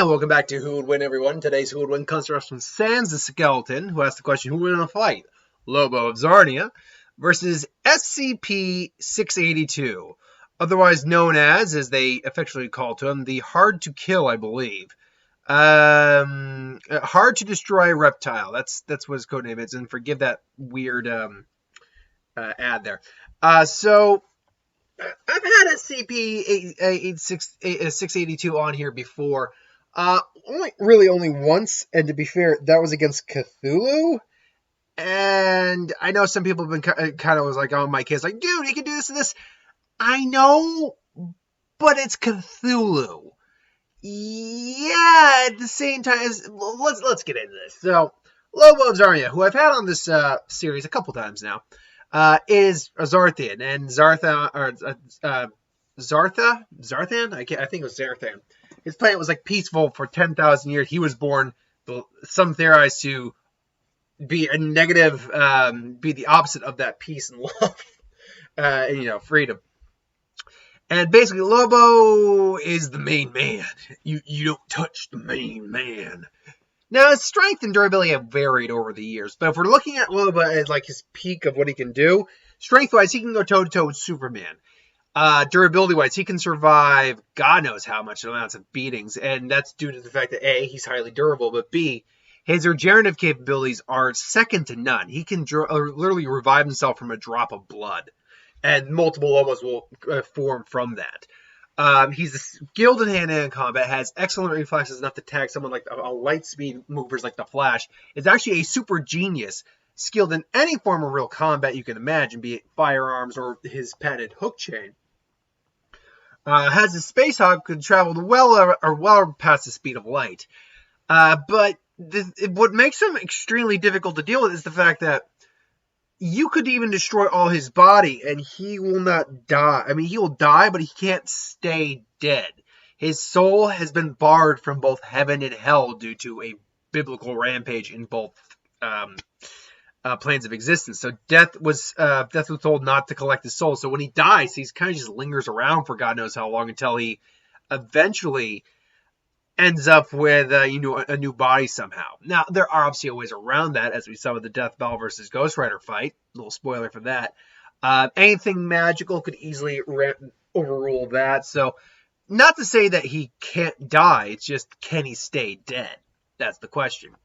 And welcome back to Who Would Win, everyone. Today's Who Would Win comes to us from Sans the Skeleton, who asked the question, who would win in a fight? Lobo of Zarnia versus SCP-682, otherwise known as they affectionately call to him, the hard-to-kill, I believe. Hard-to-destroy reptile. That's what his codename is, and forgive that weird ad there. So I've had SCP-682 on here before. Only once, and to be fair, that was against Cthulhu. And I know some people have been kind of was like, oh, my kid's like, dude, you can do this and this. I know, but it's Cthulhu. Yeah, at the same time, let's get into this. So, Lobo of Zarnia, who I've had on this series a couple times now, is a Zarthian, and Zarthan? I think it was Zarthan. His planet was like peaceful for 10,000 years. He was born, some theorize, to be a negative, be the opposite of that peace and love, and, freedom. And basically, Lobo is the main man. You don't touch the main man. Now, his strength and durability have varied over the years, but if we're looking at Lobo as like his peak of what he can do, strength-wise, he can go toe-to-toe with Superman. Durability-wise, he can survive God knows how much amounts of beatings, and that's due to the fact that A, he's highly durable, but B, his regenerative capabilities are second to none. He can literally revive himself from a drop of blood, and multiple Lobos will form from that. He's skilled in hand-to-hand combat, has excellent reflexes enough to tag someone like a light speed movers like the Flash. Is actually a super genius, skilled in any form of real combat you can imagine, be it firearms or his patented hook chain. Has a space hawk, could travel well past the speed of light. But what makes him extremely difficult to deal with is the fact that you could even destroy all his body and he will not die. I mean, he will die, but he can't stay dead. His soul has been barred from both heaven and hell due to a biblical rampage in both planes of existence. So death was told not to collect his soul. So when he dies, he kind of just lingers around for God knows how long until he eventually ends up with a new body somehow. Now, there are obviously ways around that, as we saw with the Death Bell versus Ghost Rider fight. A little spoiler for that. Anything magical could easily overrule that. So, not to say that he can't die. It's just, can he stay dead? That's the question.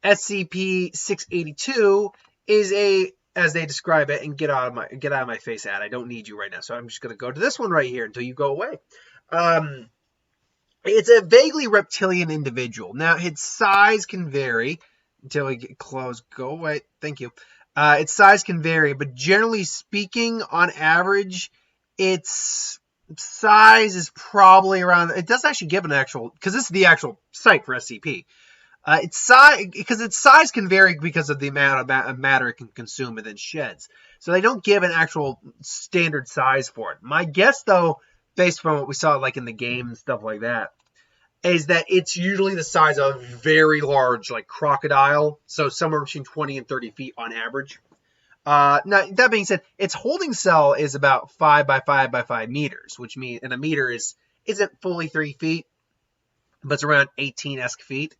SCP-682 is as they describe it, and get out of my face, ad. I don't need you right now, so I'm just going to go to this one right here until you go away. It's a vaguely reptilian individual. Now, its size can vary until we get close. Go away. Thank you. Its size can vary, but generally speaking, on average, its size is probably around. It doesn't actually give an actual, because this is the actual site for SCP. Its size can vary because of the amount of matter it can consume and then sheds. So they don't give an actual standard size for it. My guess, though, based upon what we saw like in the game and stuff like that, is that it's usually the size of a very large like crocodile, so somewhere between 20 and 30 feet on average. Now, that being said, its holding cell is about 5 by 5 by 5 meters, which means, and a meter isn't fully 3 feet, but it's around 18-esque feet.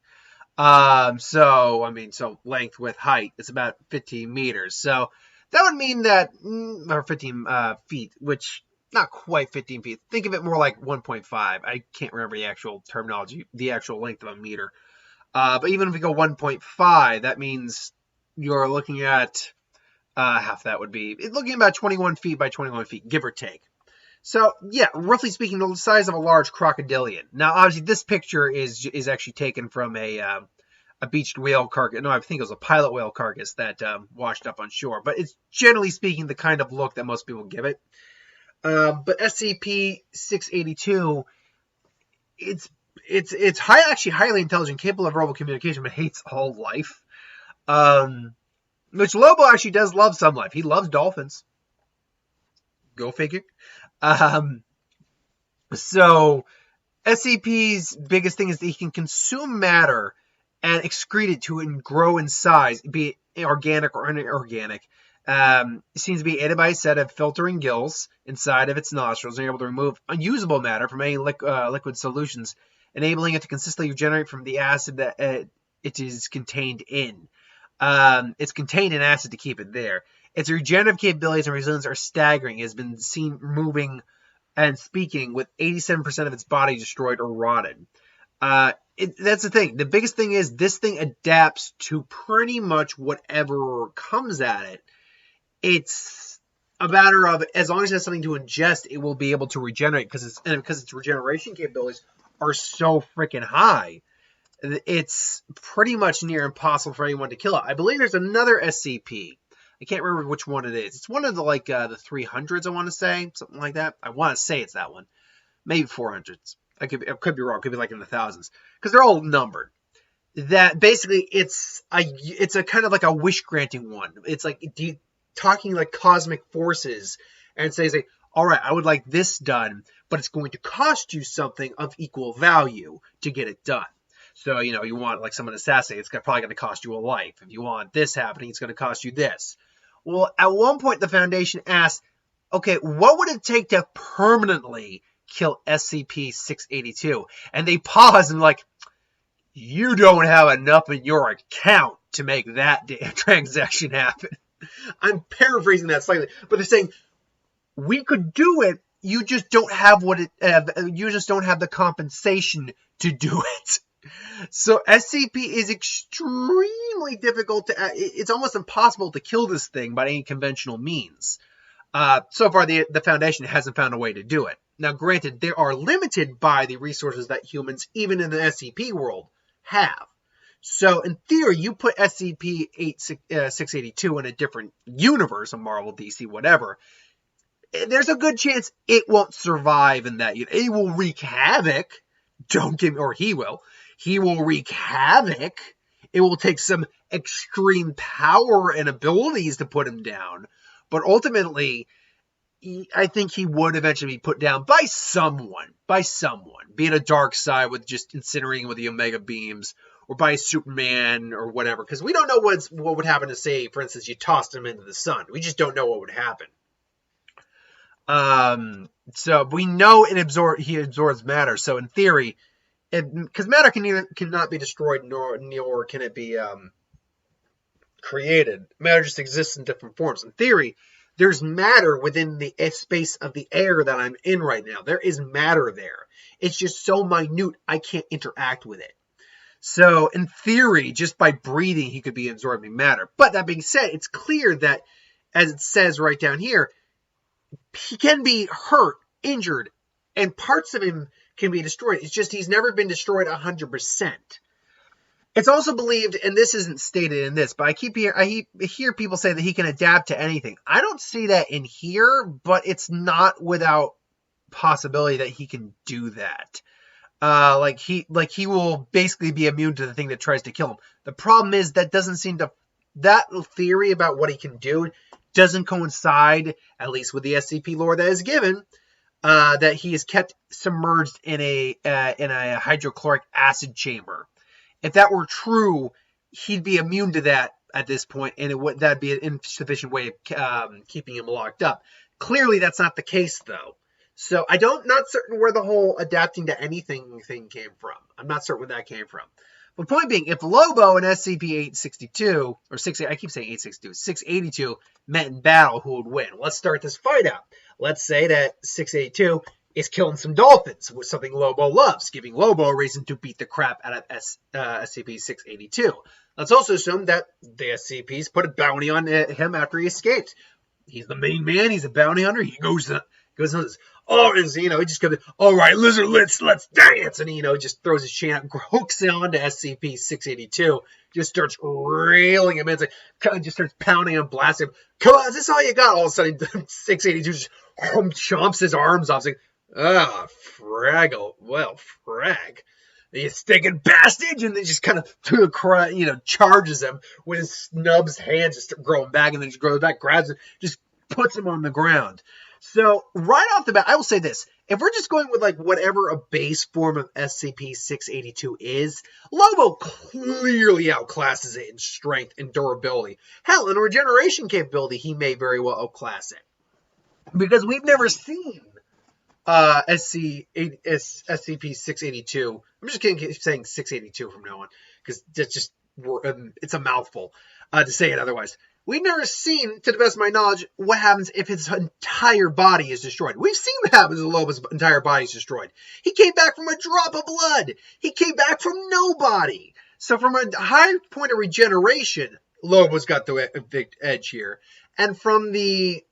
So length with height, it's about 15 meters. So that would mean that, or 15 feet, which not quite 15 feet. Think of it more like 1.5. I can't remember the actual terminology, the actual length of a meter. But even if we go 1.5, that means you're looking at, half that would be, looking at about 21 feet by 21 feet, give or take. So, yeah, roughly speaking, the size of a large crocodilian. Now, obviously, this picture is actually taken from a beached whale carcass. No, I think it was a pilot whale carcass that washed up on shore. But it's generally speaking the kind of look that most people give it. But SCP-682, it's actually highly intelligent, capable of verbal communication, but hates all life. Which Lobo actually does love some life. He loves dolphins. Go figure. So SCP's biggest thing is that he can consume matter and excrete it to and grow in size, be it organic or inorganic, Seems to be aided by a set of filtering gills inside of its nostrils and able to remove unusable matter from any liquid solutions, enabling it to consistently regenerate from the acid that it is contained in. It's contained in acid to keep it there. Its regenerative capabilities and resilience are staggering. It has been seen moving and speaking with 87% of its body destroyed or rotted. That's the thing. The biggest thing is this thing adapts to pretty much whatever comes at it. It's a matter of, as long as it has something to ingest, it will be able to regenerate because its regeneration capabilities are so freaking high. It's pretty much near impossible for anyone to kill it. I believe there's another SCP. I can't remember which one it is. It's one of the the 300s, I want to say, something like that. I want to say it's that one, maybe 400s. I could be wrong. It could be like in the thousands because they're all numbered. That basically it's a kind of like a wish granting one. It's like talking like cosmic forces and say, all right, I would like this done, but it's going to cost you something of equal value to get it done. So, you want like someone assassinated, it's probably going to cost you a life. If you want this happening, it's going to cost you this. Well, at one point, the Foundation asked, okay, what would it take to permanently kill SCP-682? And they paused and you don't have enough in your account to make that transaction happen. I'm paraphrasing that slightly, but they're saying we could do it. You just don't have you just don't have the compensation to do it. So SCP is extremely difficult it's almost impossible to kill this thing by any conventional means. So far, the Foundation hasn't found a way to do it. Now, granted, they are limited by the resources that humans, even in the SCP world, have. So, in theory, you put SCP-682 in a different universe, a Marvel, DC, whatever, there's a good chance it won't survive in that. It will wreak havoc. He will. He will wreak havoc. It will take some extreme power and abilities to put him down. But ultimately, I think he would eventually be put down by someone. Be it a dark side with just incinerating with the Omega beams, or by Superman or whatever. Because we don't know what would happen to, say, for instance, you tossed him into the sun. We just don't know what would happen. So we know he absorbs matter. So in theory, because matter cannot be destroyed, nor can it be created. Matter just exists in different forms. In theory, there's matter within the space of the air that I'm in right now. There is matter there. It's just so minute, I can't interact with it. So in theory, just by breathing, he could be absorbing matter. But that being said, it's clear that, as it says right down here, he can be hurt, injured, and parts of him can be destroyed. It's just he's never been destroyed 100%. It's also believed, and this isn't stated in this, but I hear people say that he can adapt to anything. I don't see that in here, but it's not without possibility that he can do that. He will basically be immune to the thing that tries to kill him. The problem is that theory about what he can do doesn't coincide, at least with the SCP lore that is given, that he is kept submerged in a hydrochloric acid chamber. If that were true, he'd be immune to that at this point, and that'd be an insufficient way of keeping him locked up. Clearly, that's not the case, though. So not certain where the whole adapting to anything thing came from. I'm not certain where that came from. But point being, if Lobo and SCP-862, or 682 met in battle, who would win? Let's start this fight out. Let's say that 682 is killing some dolphins, with something Lobo loves, giving Lobo a reason to beat the crap out of SCP-682. Let's also assume that the SCPs put a bounty on him after he escaped. He's the main man. He's a bounty hunter. He goes on this. He just goes, all right, lizard, let's dance. And he, just throws his chain out, hooks it onto SCP-682, just starts railing him in. It's kind of just starts pounding him, blasting him. Come on, is this all you got? All of a sudden, 682 just chomps his arms off. It's frag. You stinking bastard! And then just kind of charges him with his snubs hands just start growing back, and then just grows back, grabs it, just puts him on the ground. So right off the bat, I will say this. if we're just going with like whatever a base form of SCP-682 is, Lobo clearly outclasses it in strength and durability. Hell, in regeneration capability, he may very well outclass it. Because we've never seen SCP-682. I'm just going to keep saying 682 from now on, because that's just, it's a mouthful to say it otherwise. We've never seen, to the best of my knowledge, what happens if his entire body is destroyed. We've seen what happens if Lobo's entire body is destroyed. He came back from a drop of blood. He came back from nobody. So from a high point of regeneration, Lobo's got the edge here. And from the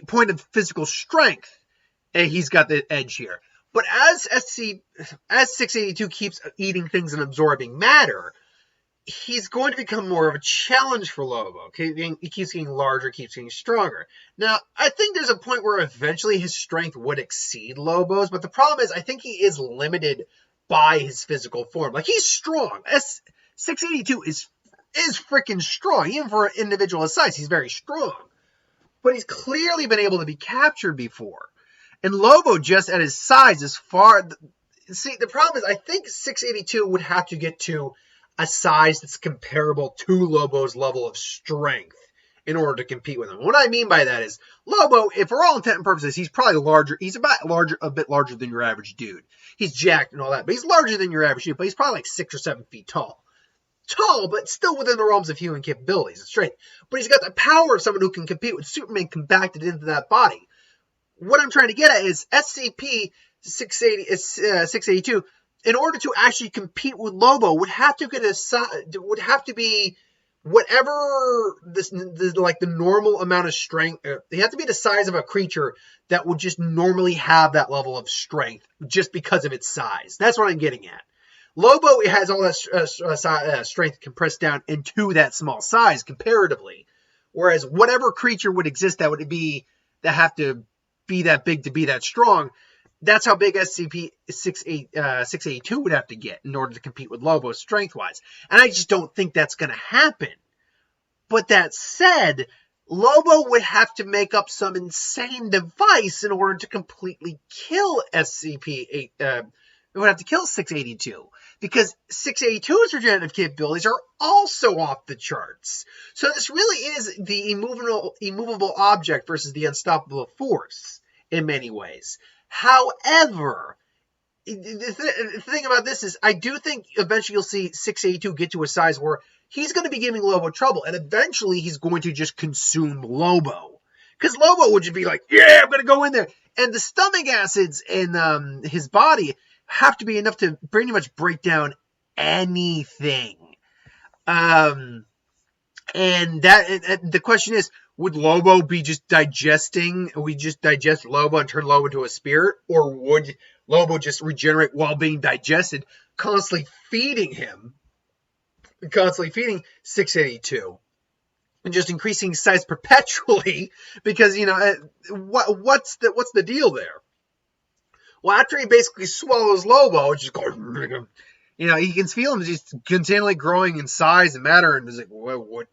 point of physical strength, he's got the edge here. But as 682 keeps eating things and absorbing matter, he's going to become more of a challenge for Lobo. He keeps getting larger, keeps getting stronger. Now, I think there's a point where eventually his strength would exceed Lobo's, but the problem is I think he is limited by his physical form. Like, he's strong. 682 is freaking strong. Even for an individual his size, he's very strong. But he's clearly been able to be captured before. And Lobo, just at his size, is far... See, the problem is I think 682 would have to get to a size that's comparable to Lobo's level of strength in order to compete with him. What I mean by that is, Lobo, if for all intent and purposes, he's probably larger. He's a bit larger than your average dude. He's jacked and all that, but he's larger than your average dude, but he's probably like 6 or 7 feet tall. Tall, but still within the realms of human capabilities and strength. But he's got the power of someone who can compete with Superman compacted into that body. What I'm trying to get at is SCP-682, in order to actually compete with Lobo, would have to be whatever the normal amount of strength. They have to be the size of a creature that would just normally have that level of strength just because of its size. That's what I'm getting at. Lobo has all that strength compressed down into that small size comparatively, whereas whatever creature would exist that have to be that big to be that strong. That's how big SCP-682 would have to get in order to compete with Lobo strength-wise. And I just don't think that's going to happen. But that said, Lobo would have to make up some insane device in order to completely kill SCP-8. It would have to kill 682. Because 682's regenerative capabilities are also off the charts. So this really is the immovable object versus the unstoppable force in many ways. However, the thing about this is I do think eventually you'll see 682 get to a size where he's going to be giving Lobo trouble, and eventually he's going to just consume Lobo. Because Lobo would just be like, yeah, I'm going to go in there. And the stomach acids in his body have to be enough to pretty much break down anything. And the question is, would Lobo be just digesting? We just digest Lobo and turn Lobo into a spirit? Or would Lobo just regenerate while being digested, constantly feeding 682? And just increasing his size perpetually? Because, what's the deal there? Well, after he basically swallows Lobo, just going, he can feel him just continually growing in size and matter, and he's like, what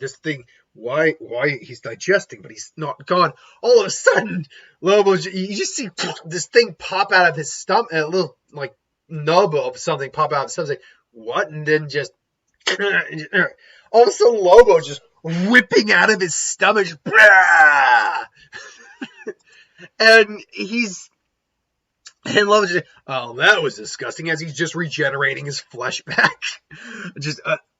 this thing, why he's digesting, but he's not gone. All of a sudden, Lobo's, you just see this thing pop out of his stomach, a little like nub of something pop out of his stomach. Like, what? And then just all of a sudden, Lobo just whipping out of his stomach, just, and Lobo's just, oh, that was disgusting, as he's just regenerating his flesh back.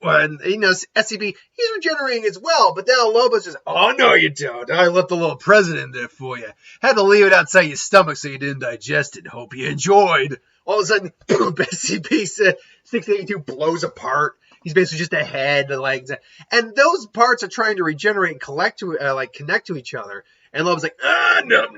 SCP, he's regenerating as well, but now Lobo's just, oh, no, you don't. I left a little present in there for you. Had to leave it outside your stomach so you didn't digest it. Hope you enjoyed. All of a sudden, SCP-682 blows apart. He's basically just a head, the legs, and those parts are trying to regenerate and connect to each other. And Lobo's like, nope.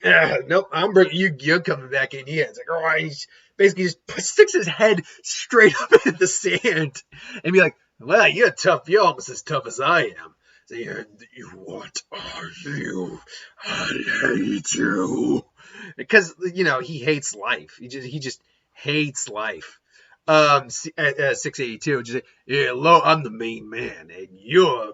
Nope, I'm bringing you. You're coming back in here. It's like, all right. He basically just sticks his head straight up in the sand and be like, well, you're tough. You're almost as tough as I am. So what are you? I hate you. Because, he hates life. He just hates life. 682, just say, yeah, I'm the main man, and you're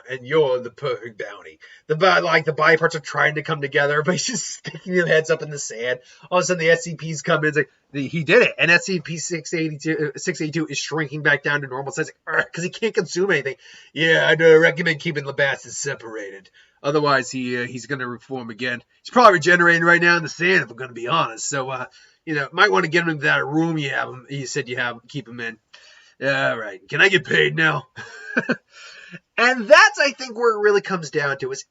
and you're the perfect bounty. The body parts are trying to come together, but he's just sticking their heads up in the sand. All of a sudden, the SCPs come in, it's like, he did it, and SCP-682 is shrinking back down to normal size because he can't consume anything. Yeah, I'd recommend keeping the bastards separated. Otherwise, he's going to reform again. He's probably regenerating right now in the sand, if I'm going to be honest. So, might want to get him into that room you said you have, keep him in. All right, can I get paid now? And that's, I think, where it really comes down to is,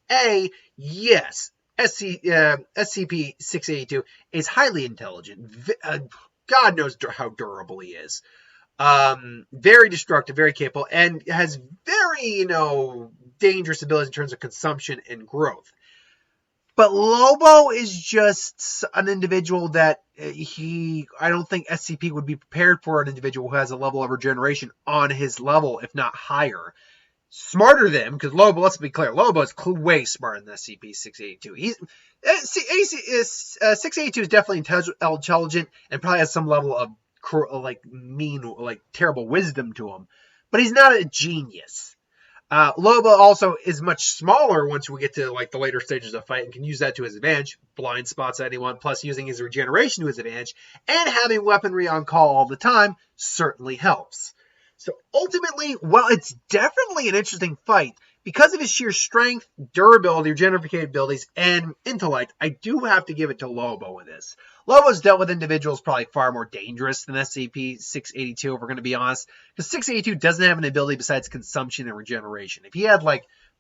yes, SCP-682 is highly intelligent. God knows how durable he is. Very destructive, very capable, and has very, dangerous abilities in terms of consumption and growth. But Lobo is just an individual that I don't think SCP would be prepared for an individual who has a level of regeneration on his level, if not higher. Smarter than him, because Lobo, let's be clear, Lobo is way smarter than SCP-682. 682 is definitely intelligent and probably has some level of terrible wisdom to him, but he's not a genius. Lobo also is much smaller once we get to the later stages of fight and can use that to his advantage. Blind spots anyone, plus using his regeneration to his advantage, and having weaponry on call all the time certainly helps. So ultimately, while it's definitely an interesting fight, because of his sheer strength, durability, regenerative capabilities, and intellect, I do have to give it to Lobo in this. Lobo's dealt with individuals probably far more dangerous than SCP-682, if we're going to be honest, because 682 doesn't have an ability besides consumption and regeneration. If he had,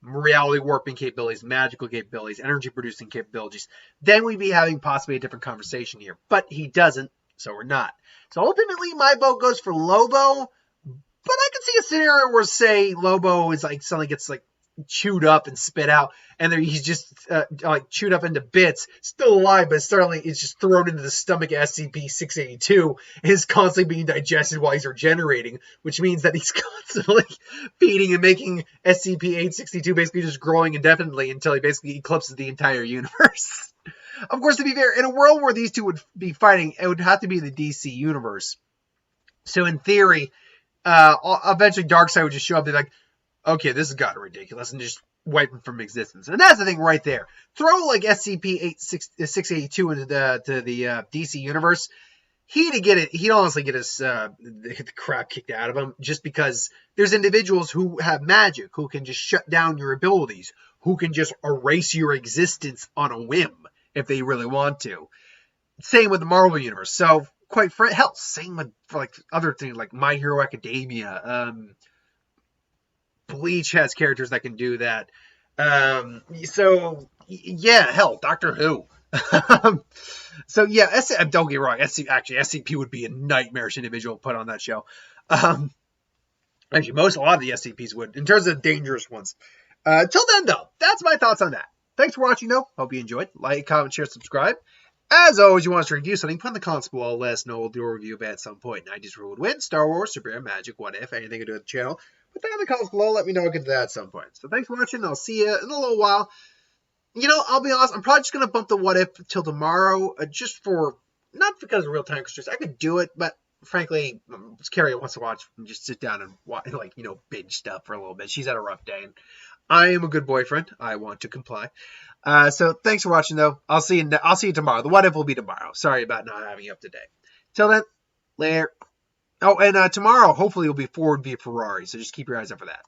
reality warping capabilities, magical capabilities, energy-producing capabilities, then we'd be having possibly a different conversation here. But he doesn't, so we're not. So ultimately, my vote goes for Lobo, but I can see a scenario where, say, Lobo is suddenly gets chewed up and spit out, and he's just chewed up into bits, still alive, but suddenly it's just thrown into the stomach of SCP-682 and is constantly being digested while he's regenerating, which means that he's constantly feeding and making SCP-862 basically just growing indefinitely until he basically eclipses the entire universe. Of course, to be fair, in a world where these two would be fighting, it would have to be the DC universe. So in theory, eventually Darkseid would just show up and be like, okay, this has gotten ridiculous, and just wipe him from existence. And that's the thing right there. Throw SCP-682 into the DC universe. He'd honestly get the crap kicked out of him, just because there's individuals who have magic, who can just shut down your abilities, who can just erase your existence on a whim if they really want to. Same with the Marvel universe. So same with other things like My Hero Academia. Bleach has characters that can do that. Doctor Who. Don't get me wrong. SCP would be a nightmarish individual to put on that show. A lot of the SCPs would, in terms of dangerous ones. Till then, though, that's my thoughts on that. Thanks for watching, though. Hope you enjoyed. Like, comment, share, subscribe. As always, you want us to review something, put in the comments below. Let us know. We'll do a review of it at some point. 90s Rule would win. Star Wars, Superhero, Magic, What If, anything to do with the channel. Put that in the comments below. Let me know. I'll get to that at some point. So thanks for watching. I'll see you in a little while. I'll be honest. I'm probably just going to bump the What If till tomorrow. Not because of real time constraints. I could do it, but frankly, Carrie wants to watch and just sit down and watch, binge stuff for a little bit. She's had a rough day. And I am a good boyfriend. I want to comply. So thanks for watching, though. I'll see you tomorrow. The What If will be tomorrow. Sorry about not having you up today. Till then, later. Oh, and tomorrow, hopefully, will be Ford v Ferrari. So just keep your eyes up for that.